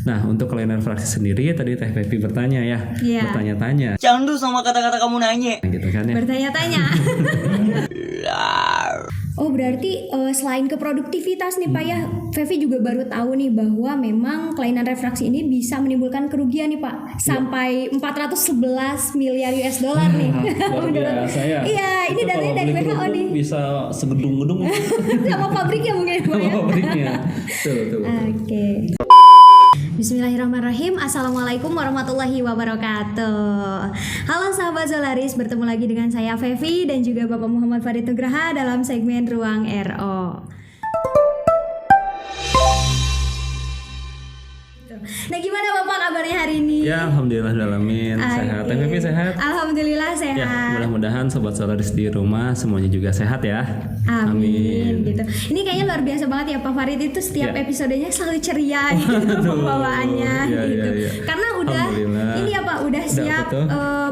Nah, untuk kelainan refraksi sendiri tadi Teh Pepi bertanya ya, bertanya-tanya. Candu sama kata-kata kamu nanya. Gitu kan ya. Bertanya-tanya. Oh berarti selain ke produktivitas nih Pak ya, Fevi juga baru tahu nih bahwa memang kelainan refraksi ini bisa menimbulkan kerugian nih Pak, sampai 411 miliar US dollar nih. Luar biasa ya. Iya, ini Itu datanya kalau dari beli WHO kerudung nih. bisa segedung-gedung. Sama pabriknya mungkin Pak ya. Pabriknya. Betul. Oke. Bismillahirrahmanirrahim. Assalamualaikum warahmatullahi wabarakatuh. Halo sahabat Zolaris, bertemu lagi dengan saya Fevi dan juga Bapak Muhammad Farid Nugraha dalam segmen Ruang RO. Nah gimana Bapak kabarnya hari ini? Ya, alhamdulillahirrahmanirrahim. Sehat. Teh Pepi sehat? Alhamdulillah sehat. Ya, mudah-mudahan sobat Zolaris di rumah semuanya juga sehat ya. Amin. Gitu. Ini kayaknya luar biasa banget ya Pak Farid, itu setiap episodenya selalu ceria gitu pembawaannya gitu. Ya. Karena udah ini ya Pak udah siap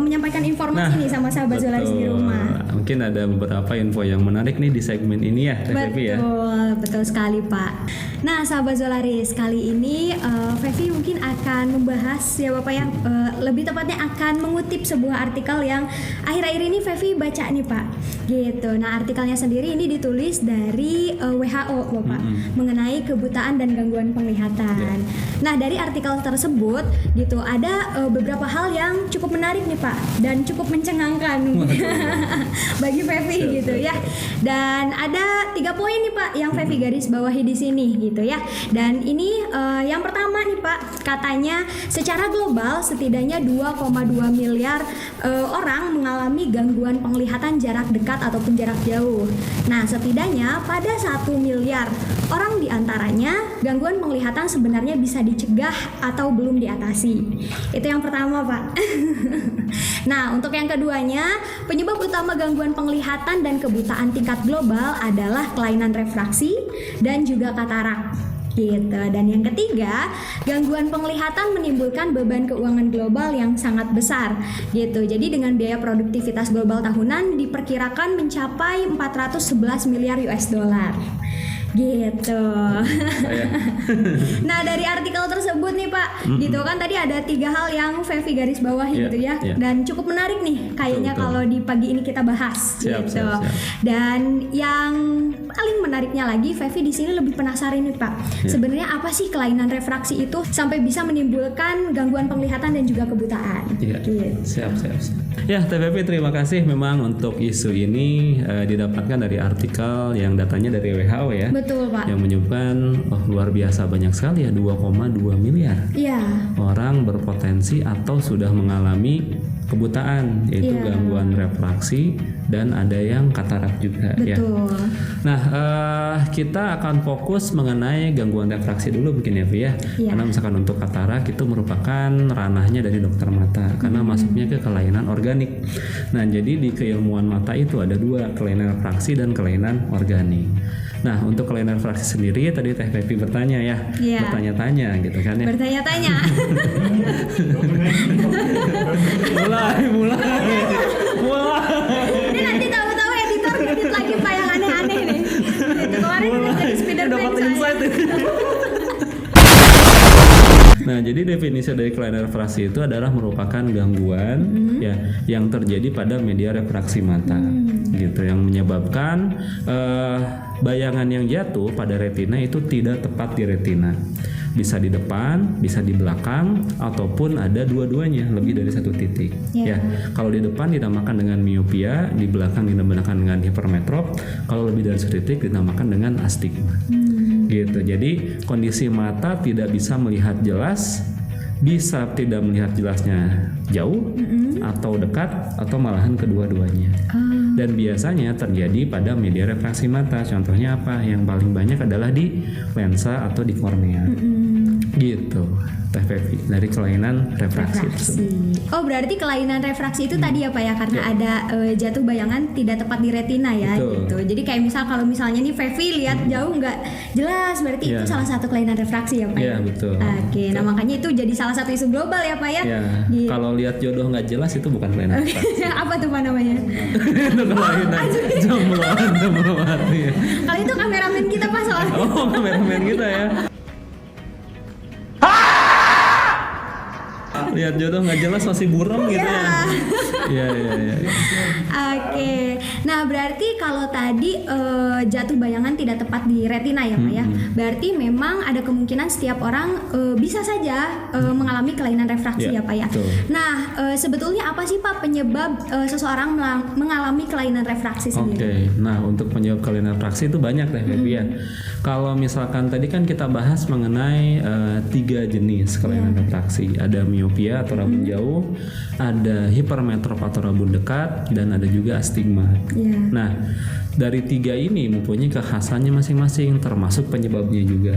menyampaikan informasi nih sama sahabat Zolaris di rumah. Mungkin ada beberapa info yang menarik nih di segmen ini ya, Teh Pepi ya. Betul sekali Pak. Nah sahabat Zolaris, kali ini Fevi mungkin akan membahas ya Bapak ya, lebih tepatnya akan mengutip sebuah artikel yang akhir-akhir ini Fevi baca nih Pak gitu. Nah artikelnya sendiri ini ditulis dari WHO Bapak mengenai kebutaan dan gangguan penglihatan. Nah dari artikel tersebut gitu ada beberapa hal yang cukup menarik nih Pak dan cukup mencengangkan bagi Fevi gitu ya. Dan ada 3 poin nih Pak yang Fevi garis bawahi di sini gitu ya. Dan ini yang pertama nih Pak, katanya secara global setidaknya 2,2 miliar orang mengalami gangguan penglihatan jarak dekat ataupun jarak jauh. Nah setidaknya pada 1 miliar orang diantaranya gangguan penglihatan sebenarnya bisa dicegah atau belum diatasi. Itu yang pertama Pak. Nah untuk yang keduanya, penyebab utama gangguan penglihatan dan kebutaan tingkat global adalah kelainan refraksi dan juga katarak gitu. Dan yang ketiga, gangguan penglihatan menimbulkan beban keuangan global yang sangat besar gitu. Jadi dengan biaya produktivitas global tahunan diperkirakan mencapai 411 miliar US dollar gitu. Nah dari artikel tersebut nih Pak, gitu kan tadi ada 3 hal yang Fevi garis bawahi gitu ya, dan cukup menarik nih kayaknya kalau di pagi ini kita bahas gitu. Dan yang paling menariknya lagi, Fevi di sini lebih penasaran nih Pak, sebenarnya apa sih kelainan refraksi itu sampai bisa menimbulkan gangguan penglihatan dan juga kebutaan? Gitu. Siap. Ya Teh Pepi, terima kasih memang untuk isu ini didapatkan dari artikel yang datanya dari WHO ya. Betul Pak. Yang menyebutkan luar biasa banyak sekali ya, 2,2 miliar orang berpotensi atau sudah mengalami kebutaan, yaitu gangguan refraksi dan ada yang katarak juga. Betul. Ya. Nah kita akan fokus mengenai gangguan refraksi dulu mungkin ya Vi ya. Karena misalkan untuk katarak itu merupakan ranahnya dari dokter mata karena masuknya ke kelainan organik. Nah jadi di keilmuan mata itu ada 2, kelainan refraksi dan kelainan organik. Nah untuk kelainan refraksi sendiri tadi Teh Pepi bertanya ya, bertanya-tanya gitu kan ya. Bertanya-tanya. mulai. Ini nanti tahu-tahu editor ngedit lagi Pak yang aneh-aneh nih. Itu kemarin udah jadi Spiderman saya. Nah, jadi definisi dari kelainan refraksi itu adalah merupakan gangguan ya yang terjadi pada media refraksi mata, gitu, yang menyebabkan bayangan yang jatuh pada retina itu tidak tepat di retina. Bisa di depan, bisa di belakang, ataupun ada dua-duanya, lebih dari 1 titik. Ya, kalau di depan dinamakan dengan miopia, di belakang dinamakan dengan hipermetrop, kalau lebih dari 1 titik dinamakan dengan astigma. Gitu. Jadi kondisi mata tidak bisa melihat jelas, bisa tidak melihat jelasnya jauh atau dekat atau malahan kedua-duanya. Dan biasanya terjadi pada media refraksi mata. Contohnya apa? Yang paling banyak adalah di lensa atau di kornea. Gitu. Teh Pepi, dari kelainan refraksi tersebut. Oh berarti kelainan refraksi itu tadi ya Pak ya, karena ada jatuh bayangan tidak tepat di retina ya. Gitu. Jadi kayak kalau misalnya nih Fevi lihat jauh nggak jelas, berarti itu salah satu kelainan refraksi ya Pak. Iya betul. Oke, nah makanya itu jadi salah satu isu global ya Pak ya. Gitu. Kalau lihat jodoh nggak jelas itu bukan kelainan refraksi. Apa tuh Pak namanya? Itu kelainan jomblo hati. Kalau itu kameramen kita Pak soalnya. Oh kameramen kita ya. Lihat jodoh nggak jelas masih buram gitu ya. Iya. Oke, nah berarti kalau tadi jatuh bayangan tidak tepat di retina ya Pak ya, berarti memang ada kemungkinan setiap orang bisa saja mengalami kelainan refraksi ya Pak ya. Betul. Nah sebetulnya apa sih Pak penyebab seseorang mengalami kelainan refraksi sendiri? Oke, nah untuk penyebab kelainan refraksi itu banyak deh Baby ya. Kalau misalkan tadi kan kita bahas mengenai 3 jenis kelainan refraksi, ada miopia atau rabun jauh, ada hipermetrop atau rabun dekat, dan ada juga astigma. Nah, dari 3 ini mempunyai kekhasannya masing-masing, termasuk penyebabnya juga.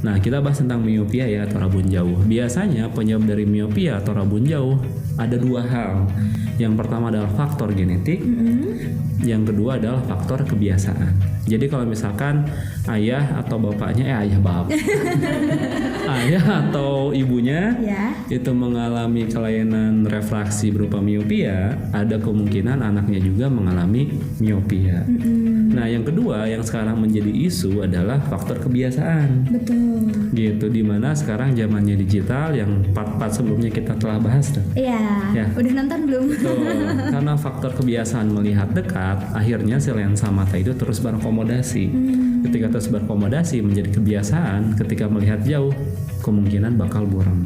Nah, kita bahas tentang miopia ya atau rabun jauh. Biasanya penyebab dari miopia atau rabun jauh ada 2 hal. Yang pertama adalah faktor genetik, yang kedua adalah faktor kebiasaan. Jadi kalau misalkan ayah atau bapaknya, ayah atau ibunya itu mengalami kelainan refraksi berupa miopia, ada kemungkinan anaknya juga mengalami miopia. Nah, yang kedua yang sekarang menjadi isu adalah faktor kebiasaan. Betul. Gitu, dimana sekarang zamannya digital yang part-part sebelumnya kita telah bahas tuh. Iya. Udah nonton belum? Betul. Karena faktor kebiasaan melihat dekat, akhirnya si lensa mata itu terus berakomodasi. Ketika terus berakomodasi menjadi kebiasaan, ketika melihat jauh kemungkinan bakal buram.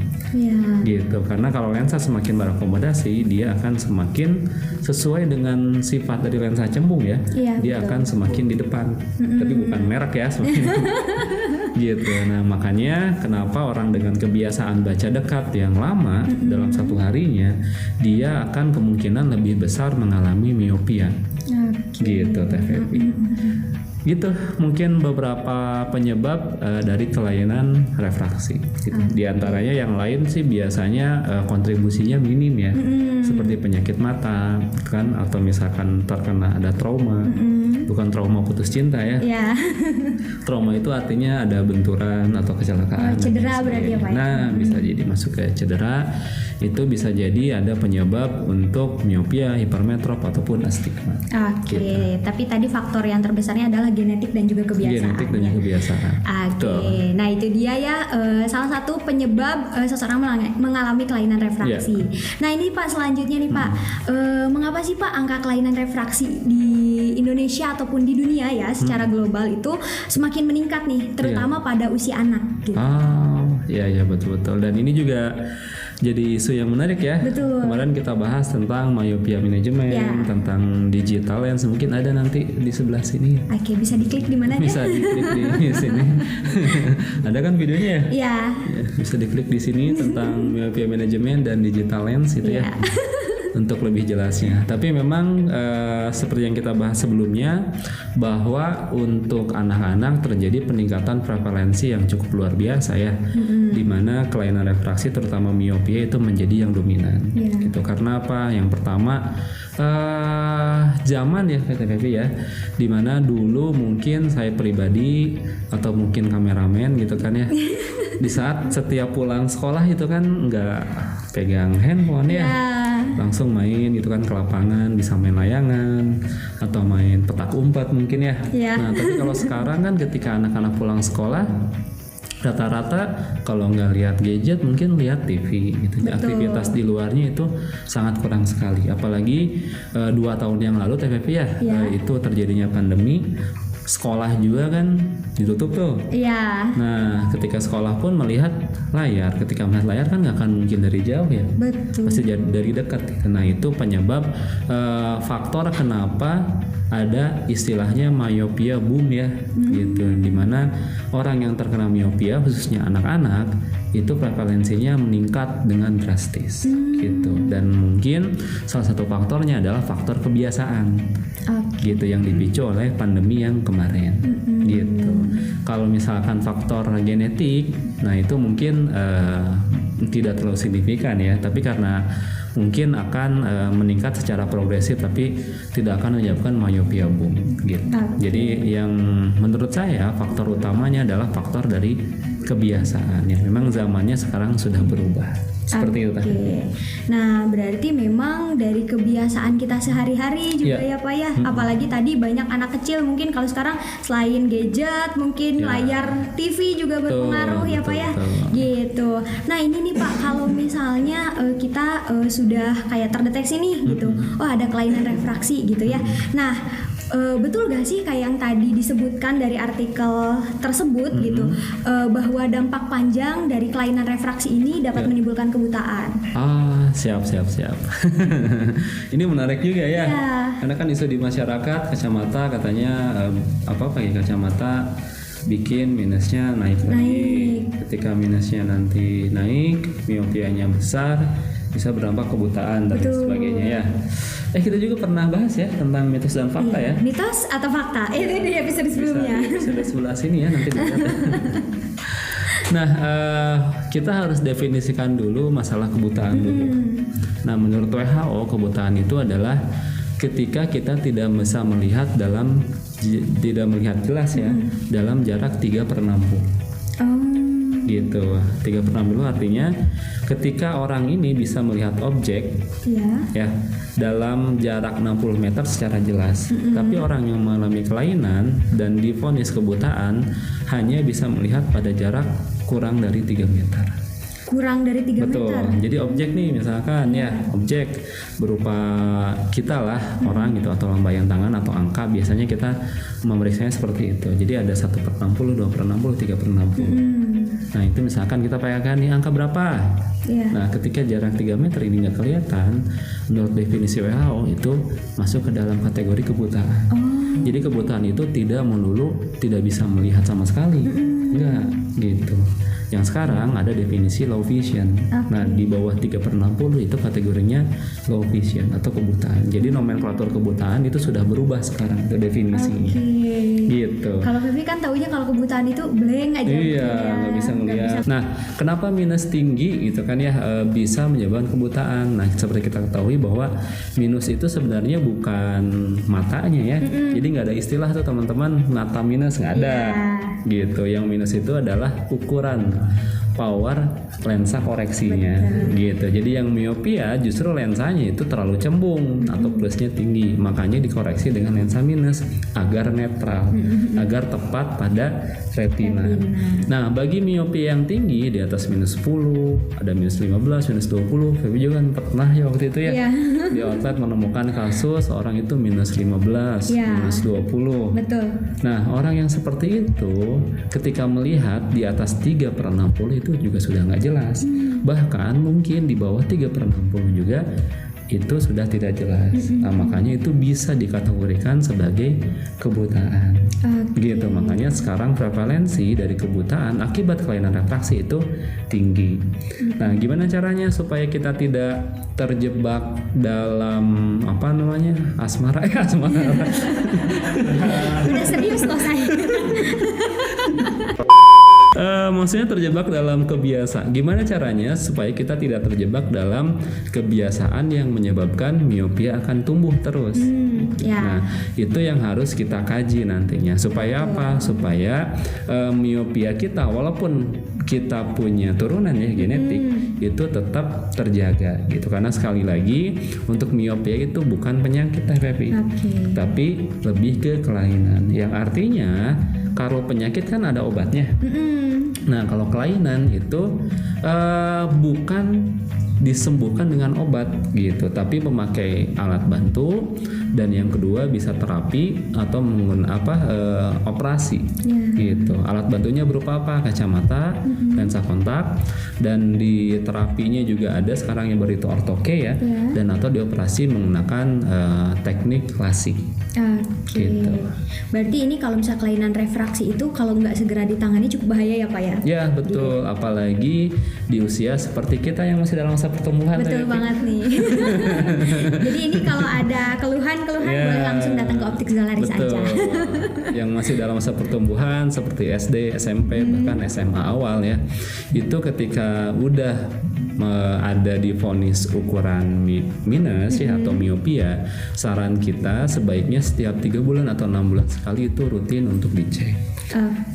Gitu. Karena kalau lensa semakin berakomodasi, dia akan semakin sesuai dengan sifat dari lensa cembung ya. Dia akan semakin di depan. Tapi bukan merek ya, semakin gitu. Nah, makanya kenapa orang dengan kebiasaan baca dekat yang lama dalam satu harinya, dia akan kemungkinan lebih besar mengalami miopia. Gitu Teh Fevi. Gitu, mungkin beberapa penyebab dari kelainan refraksi. Gitu. Di antaranya yang lain sih biasanya kontribusinya minim ya, seperti penyakit mata kan, atau misalkan terkena ada trauma. Bukan trauma putus cinta ya. Trauma itu artinya ada benturan atau kecelakaan. Cedera berarti ya Pak. Nah, bisa jadi masuk ke cedera. Itu bisa jadi ada penyebab untuk miopia, hipermetrop ataupun astigma. Oke, tapi tadi faktor yang terbesarnya adalah genetik dan juga kebiasaan. Genetik dan juga kebiasaan. Oke, nah itu dia ya salah satu penyebab seseorang mengalami kelainan refraksi. Nah ini Pak selanjutnya nih Pak, mengapa sih Pak angka kelainan refraksi di Indonesia ataupun di dunia ya secara global itu semakin meningkat nih, terutama pada usia anak. Gitu. Iya betul. Dan ini juga jadi isu yang menarik ya. Betul. Kemarin kita bahas tentang myopia manajemen, tentang digital lens, mungkin ada nanti di sebelah sini. Oke, bisa diklik di mana ya? Bisa diklik di sini. Ada kan videonya ya? Iya. Bisa diklik di sini tentang myopia manajemen dan digital lens itu ya. Untuk lebih jelasnya. Tapi memang seperti yang kita bahas sebelumnya, bahwa untuk anak-anak terjadi peningkatan prevalensi yang cukup luar biasa ya, di mana kelainan refraksi terutama miopia itu menjadi yang dominan. Gitu. Karena apa? Yang pertama zaman ya Kak Fevi ya, di mana dulu mungkin saya pribadi atau mungkin kameramen gitu kan ya, di saat setiap pulang sekolah itu kan nggak pegang handphone ya. Langsung main gitu kan ke lapangan, bisa main layangan atau main petak umpet mungkin ya. Nah tapi kalau sekarang kan ketika anak-anak pulang sekolah, rata-rata kalau nggak lihat gadget mungkin lihat TV gitu. Aktivitas di luarnya itu sangat kurang sekali. Apalagi 2 tahun yang lalu TVP ya, itu terjadinya pandemi. Sekolah juga kan ditutup tuh. Nah, ketika sekolah pun melihat layar. Ketika melihat layar kan nggak akan mungkin dari jauh ya. Pasti dari dekat. Nah, itu penyebab faktor kenapa ada istilahnya myopia boom ya, gitu. Dimana orang yang terkena miopia khususnya anak-anak itu prevalensinya meningkat dengan drastis, gitu. Dan mungkin salah satu faktornya adalah faktor kebiasaan, gitu, yang dipicu oleh pandemi yang kemarin, gitu. Kalau misalkan faktor genetik, nah itu mungkin tidak terlalu signifikan ya, tapi karena mungkin akan meningkat secara progresif, tapi tidak akan menyebabkan myopia boom, gitu. Jadi yang menurut saya faktor utamanya adalah faktor dari kebiasaan yang memang zamannya sekarang sudah berubah. Seperti itu tadi. Oke. Nah, berarti memang dari kebiasaan kita sehari-hari juga ya Pak ya. Apalagi tadi banyak anak kecil mungkin kalau sekarang selain gadget mungkin layar TV juga berpengaruh ya Pak ya. Gitu. Nah, ini nih Pak, kalau misalnya kita sudah kayak terdeteksi nih gitu. Oh, ada kelainan refraksi gitu ya. Nah, betul gak sih kayak yang tadi disebutkan dari artikel tersebut gitu, bahwa dampak panjang dari kelainan refraksi ini dapat menimbulkan kebutaan? Siap. Ini menarik juga ya. Karena kan isu di masyarakat kacamata katanya pakai kacamata bikin minusnya naik lagi. Ketika minusnya nanti naik, miopianya besar, bisa berdampak kebutaan dan sebagainya ya. Kita juga pernah bahas ya tentang mitos dan fakta ya. Mitos atau fakta? Itu di episode sebelumnya. Episode sebelah sini ya nanti dilihat. Nah, kita harus definisikan dulu masalah kebutaan dulu. Nah, menurut WHO kebutaan itu adalah ketika kita tidak bisa melihat tidak melihat jelas ya dalam jarak 3/60. Gitu. 3/60 artinya ketika orang ini bisa melihat objek ya dalam jarak 60 meter secara jelas. Tapi orang yang mengalami kelainan dan divonis kebutaan hanya bisa melihat pada jarak kurang dari 3 meter. Kurang dari 3 Betul. meter. Jadi objek nih misalkan ya, objek berupa kita lah orang gitu atau lambaian tangan atau angka, biasanya kita memeriksanya seperti itu. Jadi ada 1/60, 2/60, 3/60. Nah, itu misalkan kita pegang nih angka berapa. Nah, ketika jarak 3 meter ini nggak kelihatan, menurut definisi WHO itu masuk ke dalam kategori kebutaan. Jadi kebutaan itu tidak melulu tidak bisa melihat sama sekali. Enggak, gitu. Yang sekarang ada definisi low vision. Nah, di bawah 3/60 itu kategorinya low vision atau kebutaan. Jadi nomenklatur kebutaan itu sudah berubah sekarang, itu definisinya. Gitu. Kalau Vivi kan taunya kalau kebutaan itu blank aja. Iya, nggak bisa ngelihat. Nah, kenapa minus tinggi gitu kan ya bisa menyebabkan kebutaan? Nah, seperti kita ketahui bahwa minus itu sebenarnya bukan matanya ya. Jadi nggak ada istilah tuh teman-teman mata minus, nggak ada. Gitu. Yang minus itu adalah ukuran power lensa koreksinya. Gitu. Jadi yang miopia justru lensanya itu terlalu cembung atau plusnya tinggi, makanya dikoreksi dengan lensa minus agar netral, agar tepat pada retina. Nah, bagi miopia yang tinggi di atas -10, ada -15, -20, Feby juga kan pernah ya waktu itu ya. Di outlet menemukan kasus orang itu -15, -20. Betul. Nah, orang yang seperti itu ketika melihat di atas 3/60 itu juga sudah nggak jelas. Bahkan mungkin di bawah 3/60 juga itu sudah tidak jelas. Nah, makanya itu bisa dikategorikan sebagai kebutaan. Gitu. Makanya sekarang prevalensi dari kebutaan akibat kelainan refraksi itu tinggi. Nah, gimana caranya supaya kita tidak terjebak dalam asmara? Udah serius loh saya. Maksudnya terjebak dalam kebiasaan. Gimana caranya supaya kita tidak terjebak dalam kebiasaan yang menyebabkan miopia akan tumbuh terus? Nah, itu yang harus kita kaji nantinya. Supaya apa? Supaya miopia kita walaupun kita punya turunan ya genetik itu tetap terjaga gitu. Karena sekali lagi untuk miopia itu bukan penyakit tapi lebih ke kelainan. Yang artinya kalau penyakit kan ada obatnya. Nah, kalau kelainan itu bukan disembuhkan dengan obat gitu, tapi memakai alat bantu, dan yang kedua bisa terapi atau menggunakan operasi gitu. Alat bantunya berupa apa? Kacamata, lensa kontak, dan di terapinya juga ada sekarang yang beritu ortoke ya, dan atau dioperasi menggunakan teknik klasik. Gitu. Berarti ini kalau misalnya kelainan refraksi itu kalau nggak segera ditangani cukup bahaya ya Pak ya? Ya betul, apalagi di usia seperti kita yang masih dalam masa pertumbuhan. Betul banget nih. Jadi ini kalau ada keluhan-keluhan boleh langsung datang ke Optik Zolaris aja. Yang masih dalam masa pertumbuhan seperti SD, SMP, bahkan SMA awal ya, itu ketika udah ada di vonis ukuran minus ya atau miopia, saran kita sebaiknya setiap 3 bulan atau 6 bulan sekali itu rutin untuk dicek.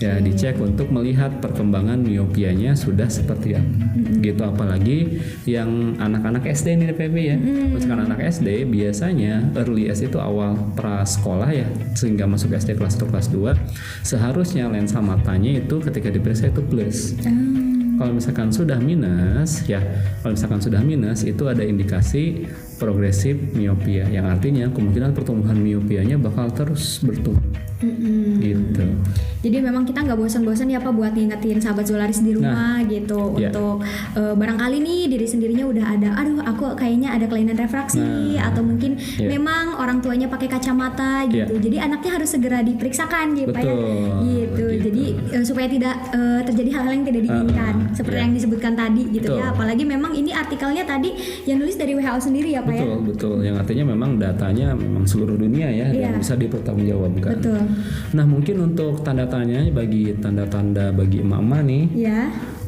Ya, dicek untuk melihat perkembangan miopianya sudah seperti apa. Gitu, apalagi yang anak-anak SD nih PB ya. Misalkan anak SD biasanya early S itu awal prasekolah ya, sehingga masuk SD kelas 1 kelas 2, seharusnya lensa matanya itu ketika diperiksa itu plus. Kalau misalkan sudah minus ya, itu ada indikasi progresif miopia, yang artinya kemungkinan pertumbuhan miopianya bakal terus bertumbuh. Gitu. Jadi memang kita nggak bosan-bosan ya Pak buat ngingetin sahabat Zolaris di rumah gitu untuk barangkali nih diri sendirinya udah ada, aduh aku kayaknya ada kelainan refraksi atau mungkin memang orang tuanya pakai kacamata gitu. Jadi anaknya harus segera diperiksakan gitu Pak ya. Gitu. Jadi supaya tidak terjadi hal-hal yang tidak diinginkan seperti yang disebutkan tadi gitu ya. Apalagi memang ini artikelnya tadi yang nulis dari WHO sendiri ya Pak ya. Betul. Yang artinya memang datanya memang seluruh dunia ya dan bisa dipertanggungjawabkan. Betul. Nah, mungkin untuk tanda-tandanya bagi tanda-tanda bagi emak-emak nih.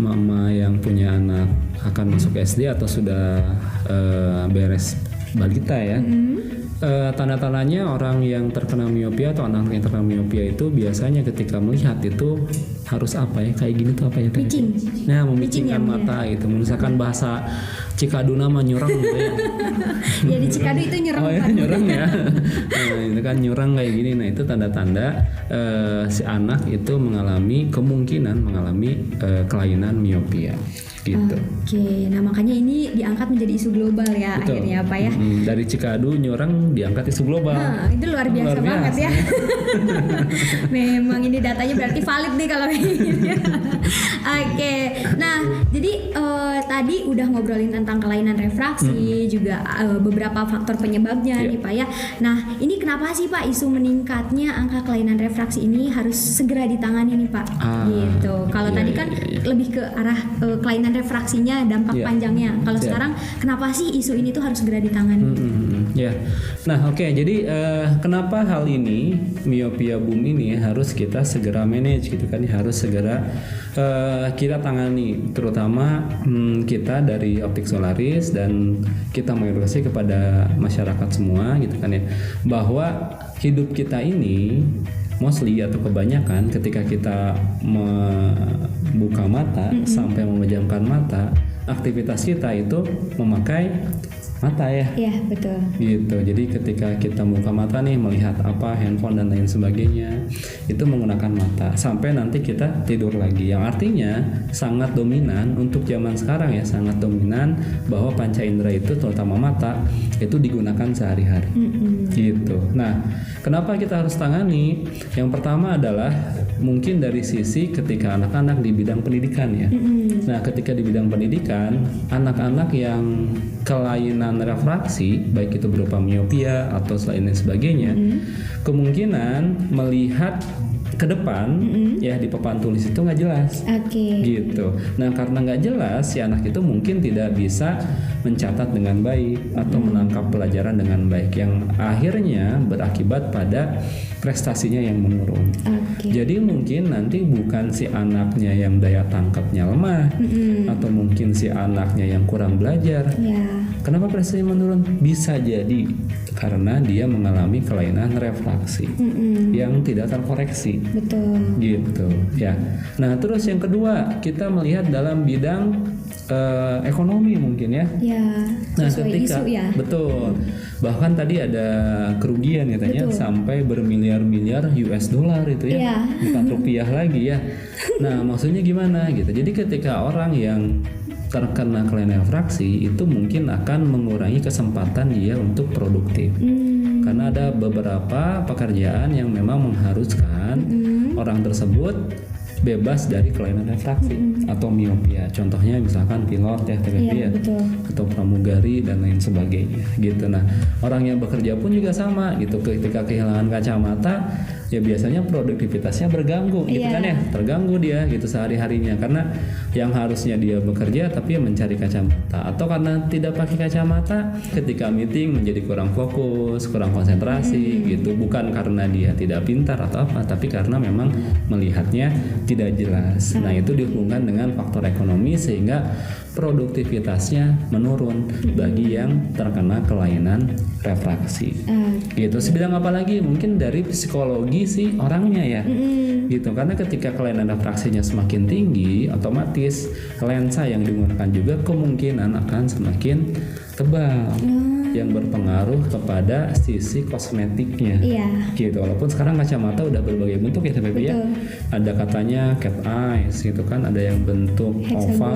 Emak-emak yang punya anak akan masuk SD atau sudah beres balita ya. Tanda-tandanya orang yang terkena miopia atau anak yang terkena miopia itu biasanya ketika melihat itu harus apa ya, kayak gini tuh apa ya? Micing. Nah, memicingkan mata gitu. Misalkan bahasa Cikadu nama nyurang gitu ya. Ya di Cikadu itu nyurang. Oh ya, nyurang ya. Nah, itu kan nyurang kayak gini. Nah, itu tanda-tanda si anak itu kemungkinan mengalami kelainan miopia. Gitu. Oke, nah makanya ini diangkat menjadi isu global ya. Betul. Akhirnya Pak ya. Dari Cikadu nyurang diangkat isu global. Nah, itu luar biasa banget ya. Memang ini datanya berarti valid nih kalau kayak gini. Oke, nah jadi tadi udah ngobrolin tentang kelainan refraksi, juga beberapa faktor penyebabnya nih Pak ya. Nah ini kenapa sih Pak isu meningkatnya angka kelainan refraksi ini harus segera ditangani nih Pak? Gitu. Kalau tadi kan lebih ke arah kelainan refraksinya, dampak panjangnya. Kalau sekarang kenapa sih isu ini tuh harus segera ditangani? Nah jadi kenapa hal ini miopia boom ini harus kita segera manage gitu kan, harus segera kita tangani, terutama kita dari Optik Zolaris, dan kita mengedukasi kepada masyarakat semua gitu kan ya, bahwa hidup kita ini mostly atau kebanyakan ketika kita membuka mata sampai memejamkan mata, aktivitas kita itu memakai mata ya. Iya, betul. Gitu. Jadi ketika kita buka mata nih melihat apa, handphone dan lain sebagainya, itu menggunakan mata sampai nanti kita tidur lagi. Yang artinya sangat dominan untuk zaman sekarang ya, sangat dominan bahwa panca indera itu terutama mata itu digunakan sehari-hari. Gitu. Nah, kenapa kita harus tangani? Yang pertama adalah mungkin dari sisi ketika anak-anak di bidang pendidikan ya. Nah, ketika di bidang pendidikan, anak-anak yang kelainan refraksi, baik itu berupa miopia atau lain sebagainya, kemungkinan melihat ke depan ya di papan tulis itu nggak jelas. Gitu. Nah, karena nggak jelas, si anak itu mungkin tidak bisa mencatat dengan baik atau menangkap pelajaran dengan baik, yang akhirnya berakibat pada prestasinya yang menurun. Jadi mungkin nanti bukan si anaknya yang daya tangkapnya lemah, atau mungkin si anaknya yang kurang belajar. Kenapa prestasinya menurun? Bisa jadi karena dia mengalami kelainan refraksi yang tidak terkoreksi. Betul. Gitu ya. Nah, terus yang kedua, kita melihat dalam bidang ekonomi mungkin ya. Nah, ketika isu ya. Betul. Bahkan tadi ada kerugian katanya sampai bermiliar-miliar US dollar itu ya. Bukan rupiah lagi ya. Nah, maksudnya gimana gitu. Jadi ketika orang yang terkena kelainan refraksi itu mungkin akan mengurangi kesempatan dia untuk produktif. Karena ada beberapa pekerjaan yang memang mengharuskan orang tersebut bebas dari kelainan refraksi atau miopia. Contohnya misalkan pilot ya, TPP atau pramugari dan lain sebagainya gitu. Nah, orang yang bekerja pun juga sama gitu. Ketika kehilangan kacamata, ya biasanya produktivitasnya berganggu gitu kan ya, terganggu dia gitu sehari-harinya, karena yang harusnya dia bekerja tapi mencari kacamata, atau karena tidak pakai kacamata ketika meeting menjadi kurang fokus, kurang konsentrasi gitu, bukan karena dia tidak pintar atau apa, tapi karena memang melihatnya tidak jelas. Nah, itu dihubungkan dengan faktor ekonomi sehingga produktivitasnya menurun bagi yang terkena kelainan refraksi. Gitu. Sebidang apa lagi? Mungkin dari psikologi sih orangnya ya. Gitu. Karena ketika kelainan refraksinya semakin tinggi, otomatis lensa yang digunakan juga kemungkinan akan semakin tebal. Yang berpengaruh kepada sisi kosmetiknya. Gitu. Walaupun sekarang kacamata udah berbagai bentuk ya Teh Febi ya. Ada katanya cat eyes gitu kan, ada yang bentuk oval,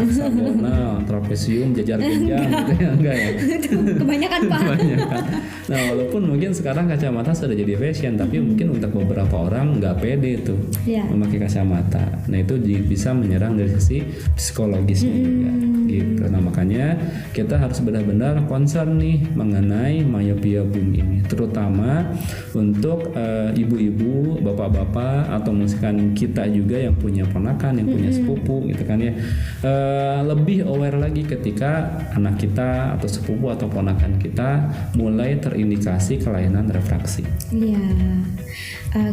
hexagonal, trapesium, jajar genjang gitu ya, enggak ya? Kebanyakan Pak. Kebanyakan. Nah, walaupun mungkin sekarang kacamata sudah jadi fashion, tapi mungkin untuk beberapa orang nggak pede tuh memakai kacamata. Nah, itu bisa menyerang dari sisi psikologisnya juga. Gitu. Nah, makanya kita harus benar-benar concern nih mengenai myopia boom ini, terutama untuk ibu-ibu, bapak-bapak, atau misalkan kita juga yang punya ponakan, yang punya sepupu gitu kan ya, lebih aware lagi ketika anak kita atau sepupu atau ponakan kita mulai terindikasi kelainan refraksi. Iya.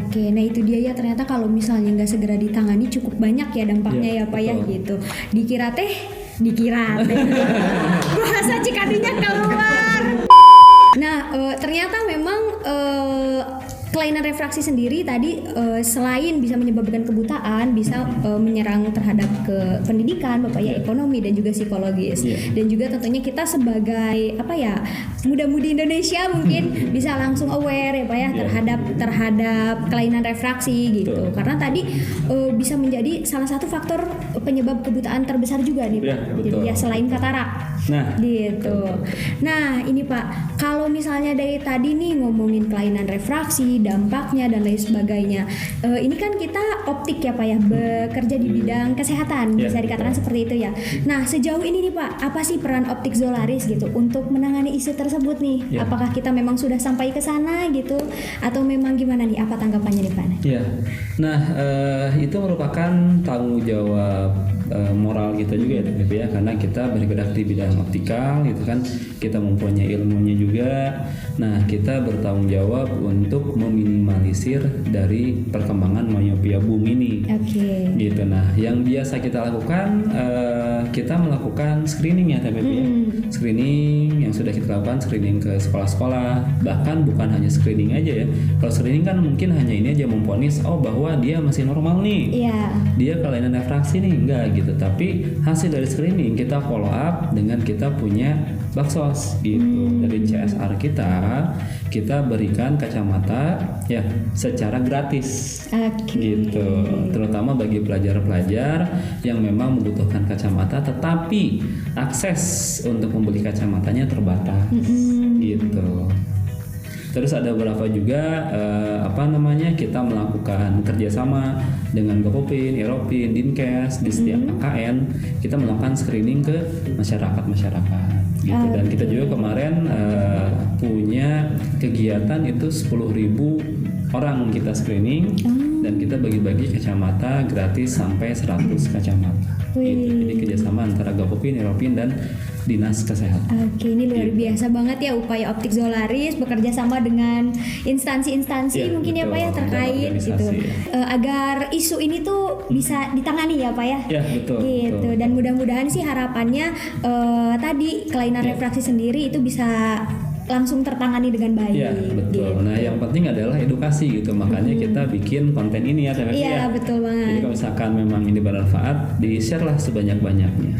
Oke, nah itu dia ya, ternyata kalau misalnya nggak segera ditangani cukup banyak ya dampaknya ya Pak ya gitu. Dikira teh bahasa Cikadinya keluar. Nah, ternyata memang kelainan refraksi sendiri tadi selain bisa menyebabkan kebutaan, bisa menyerang terhadap ke pendidikan, Bapak ya, ekonomi dan juga psikologis. Dan juga tentunya kita sebagai muda-mudi Indonesia mungkin bisa langsung aware ya Pak ya terhadap kelainan refraksi gitu. Karena tadi bisa menjadi salah satu faktor penyebab kebutaan terbesar juga nih Pak. Gitu ya, selain katarak. Nah, gitu. Nah, ini Pak, kalau misalnya dari tadi nih ngomongin kelainan refraksi, dampaknya dan lain sebagainya. Ini kan kita optik ya Pak ya, bekerja di bidang kesehatan, bisa dikatakan seperti itu ya. Nah, sejauh ini nih Pak, apa sih peran Optik Zolaris gitu untuk menangani isu tersebut nih? Apakah kita memang sudah sampai ke sana gitu, atau memang gimana nih? Apa tanggapannya nih Pak? Nah, itu merupakan tanggung jawab moral kita juga ya, karena kita bergerak di bidang optikal gitu kan, kita mempunyai ilmunya juga. Nah, kita bertanggung jawab untuk meminimalisir dari perkembangan myopia boom ini. Gitu. Nah, yang biasa kita lakukan, kita melakukan screening ya screening yang sudah kita lakukan, screening ke sekolah-sekolah, bahkan bukan hanya screening aja ya. Kalau screening kan mungkin hanya ini aja, memvonis bahwa dia masih normal nih, dia kelainan refraksi nih, enggak gitu. Tapi hasil dari screening kita follow up dengan kita punya baksos gitu. Dari CSR kita berikan kacamata ya secara gratis. Gitu. Terutama bagi pelajar-pelajar yang memang membutuhkan kacamata tetapi akses untuk membeli kacamatanya terbatas. Gitu. Terus ada beberapa juga kita melakukan kerjasama dengan Gopopin, Eropin, Dinkes di setiap AKN, kita melakukan screening ke masyarakat gitu. Dan kita juga kemarin punya kegiatan itu 10.000 orang kita screening dan kita bagi-bagi kacamata gratis sampai 100 kacamata. Gitu. Jadi kerjasama antara Gopopin, Eropin dan Dinas Kesehatan. Ini luar biasa banget ya upaya Optik Zolaris bekerja sama dengan instansi-instansi mungkin ya Pak ya terkait gitu. Agar isu ini tuh bisa ditangani ya Pak ya. Betul. Gitu. Betul. Dan mudah-mudahan sih harapannya tadi kelainan refraksi sendiri itu bisa langsung tertangani dengan baik. Betul. Gitu. Nah, yang penting adalah edukasi gitu. Makanya kita bikin konten ini ya, Teh. Betul banget. Jadi kalau misalkan memang ini bermanfaat, di-share lah sebanyak-banyaknya.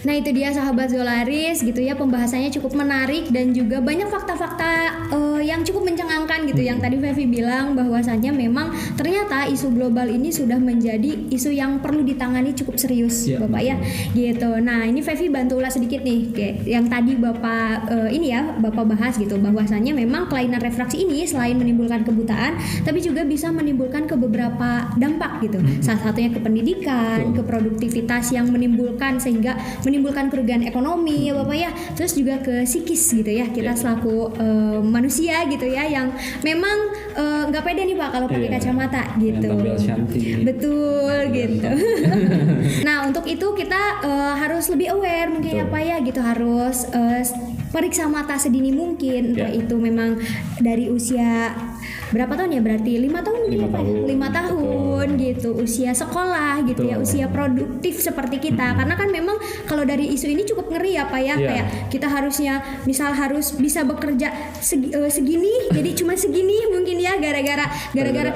Nah, itu dia sahabat Zolaris gitu ya, pembahasannya cukup menarik dan juga banyak fakta-fakta yang cukup mencengangkan gitu. Yang tadi Fevi bilang bahwasannya memang ternyata isu global ini sudah menjadi isu yang perlu ditangani cukup serius Bapak ya. Gitu. Nah, ini Fevi bantu ulas sedikit nih kayak yang tadi Bapak Bapak bahas gitu, bahwasannya memang kelainan refraksi ini selain menimbulkan kebutaan tapi juga bisa menimbulkan ke beberapa dampak gitu. Salah satunya ke pendidikan, ke produktivitas yang menimbulkan menimbulkan kerugian ekonomi ya Bapak ya, terus juga ke psikis gitu ya, kita selaku manusia gitu ya yang memang nggak pede nih Pak kalau pakai kacamata gitu. Betul gitu. Nah, untuk itu kita harus lebih aware mungkin ya Pak ya gitu, harus periksa mata sedini mungkin, entah itu memang dari usia berapa tahun ya, berarti 5 tahun gitu 5 Pak? tahun. 5 tahun gitu, usia sekolah gitu ya, Betul. usia produktif seperti kita. Karena kan memang kalau dari isu ini cukup ngeri ya Pak ya, Iya. kayak kita harusnya misal harus bisa bekerja segini, jadi cuma segini mungkin ya, gara-gara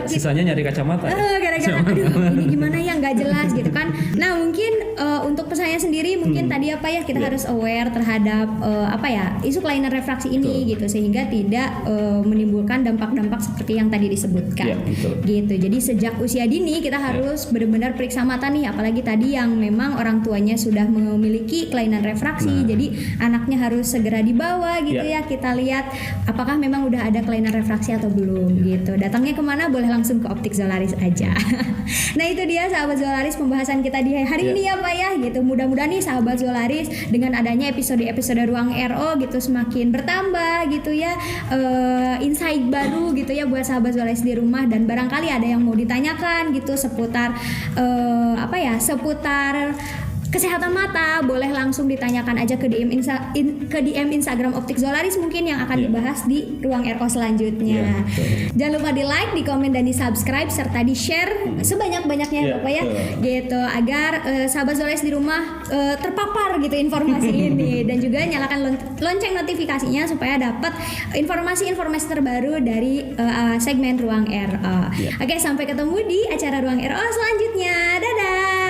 sisanya nyari kacamata. gara-gara aduh ini gimana ya, nggak jelas gitu kan. Nah mungkin untuk pesannya sendiri mungkin tadi apa ya, kita harus aware terhadap apa ya, isu kelainan refraksi ini gitu, sehingga tidak menimbulkan dampak-dampak seperti yang tadi disebutkan. Iya, betul. Gitu. Jadi sejak usia dini kita harus benar-benar periksa mata nih, apalagi tadi yang memang orang tuanya sudah memiliki kelainan refraksi. Jadi anaknya harus segera dibawa gitu ya, kita lihat apakah memang udah ada kelainan refraksi atau belum gitu. Datangnya kemana? Boleh langsung ke Optik Zolaris aja. Nah itu dia sahabat Zolaris pembahasan kita di hari ini ya Pak ya gitu. Mudah-mudahan nih sahabat Zolaris dengan adanya episode-episode Ruang RO gitu semakin bertambah gitu ya, insight baru gitu ya buat sahabat Zolaris di rumah. Dan barangkali ada yang mau ditanyakan gitu seputar apa ya, seputar kesehatan mata, boleh langsung ditanyakan aja ke DM Instagram Optik Zolaris mungkin yang akan dibahas di Ruang RO selanjutnya. Jangan lupa di like, di komen, dan di subscribe serta di share sebanyak-banyaknya ya Bapak ya, gitu agar sahabat Zolaris di rumah terpapar gitu informasi ini, dan juga nyalakan lonceng notifikasinya supaya dapat informasi-informasi terbaru dari segmen Ruang RO. Oke, sampai ketemu di acara Ruang RO selanjutnya. Dadah.